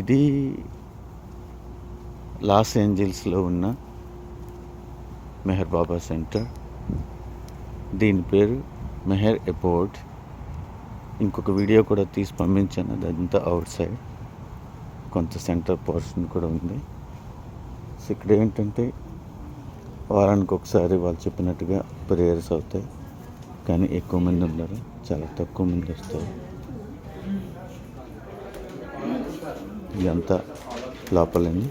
ఇది లాస్ ఏంజల్స్లో ఉన్న మెహర్ బాబా సెంటర్. దీని పేరు మెహర్ ఎయిర్పోర్ట్. ఇంకొక వీడియో కూడా తీసి పంపించాను, అదంతా అవుట్ సైడ్, కొంత సెంటర్ పోర్షన్ కూడా ఉంది. సో ఇక్కడ ఏంటంటే వారానికి ఒకసారి వాళ్ళు చెప్పినట్టుగా ప్రేయర్స్ అవుతాయి, కానీ ఎక్కువ మంది ఉండరు, చాలా తక్కువ మంది వస్తారు. ఇదంతా లోపలని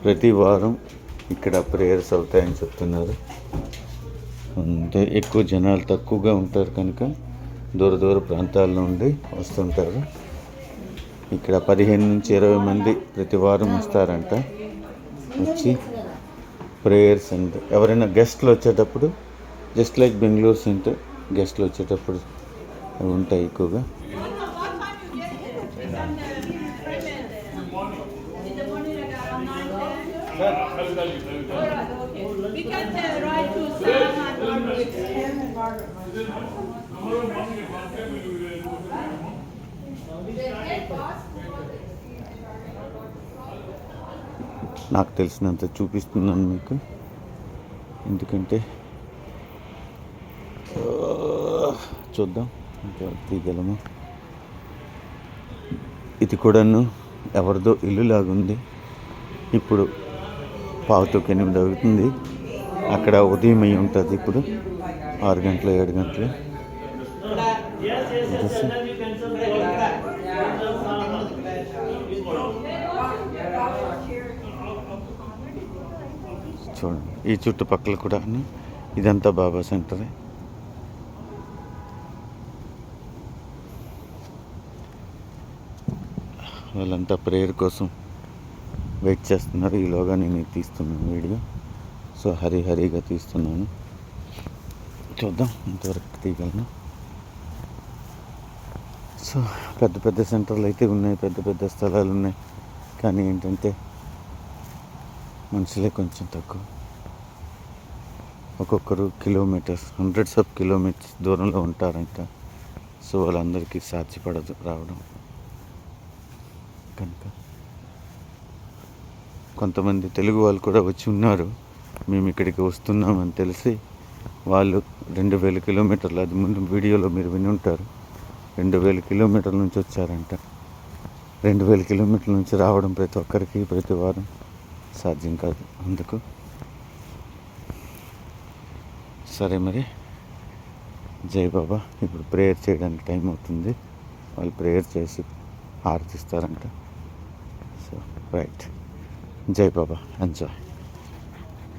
ప్రతి వారం ఇక్కడ ప్రేయర్స్ అవుతాయని చెప్తున్నారు. అంటే ఎక్కువ జనాలు తక్కువగా ఉంటారు కనుక దూర దూర ప్రాంతాల నుండి వస్తుంటారు. ఇక్కడ 15 నుంచి 20 మంది ప్రతి వారం వస్తారంట. వచ్చి ప్రేయర్స్ అండ్ ఎవరైనా గెస్ట్లు వచ్చేటప్పుడు, జస్ట్ లైక్ బెంగళూరు సెంటర్, గెస్ట్లు వచ్చేటప్పుడు అవి ఉంటాయి ఎక్కువగా. నాకు తెలిసినంత చూపిస్తున్నాను మీకు, ఎందుకంటే చూద్దాం ఇంకా తీయగలము. ఇది కూడాను ఎవరిదో ఇల్లు లాగుంది. ఇప్పుడు 7:45 అవుతుంది. అక్కడ ఉదయం అయి ఉంటుంది, ఇప్పుడు 6 గంటలు 7 గంటలు. చూడండి, ఈ చుట్టుపక్కల కూడా ఇదంతా బాబా సెంటరే. వాళ్ళంతా ప్రేయర్ కోసం వెయిట్ చేస్తున్నారు. ఈలోగా నేను తీస్తున్నాను వీడియో. సో హరిగా తీస్తున్నాను. చూద్దాం ఎంతవరకు తీయగలను. సో పెద్ద పెద్ద సెంటర్లు అయితే ఉన్నాయి, పెద్ద పెద్ద స్థలాలు ఉన్నాయి, కానీ ఏంటంటే మనుషులే కొంచెం తక్కువ. ఒక్కొక్కరు కిలోమీటర్స్, హండ్రెడ్స్ ఆఫ్ కిలోమీటర్స్ దూరంలో ఉంటారంట. సో వాళ్ళందరికీ సాధ్యపడదు రావడం కనుక. కొంతమంది తెలుగు వాళ్ళు కూడా వచ్చి ఉన్నారు. మేము ఇక్కడికి వస్తున్నామని తెలిసి వాళ్ళు 2000 కిలోమీటర్లు, అది ముందు వీడియోలో మీరు విని ఉంటారు, 2000 కిలోమీటర్ల నుంచి వచ్చారంట. 2000 కిలోమీటర్ల నుంచి రావడం ప్రతి ఒక్కరికి ప్రతి వారం సాధ్యం కాదు. అందుకు సరే మరి, జై బాబా. ఇప్పుడు ప్రేయర్ చేయడానికి టైం అవుతుంది. వాళ్ళు ప్రేయర్ చేసి ఆరతిస్తారంట. సో రైట్, జై బాబా, ఎంజాయ్.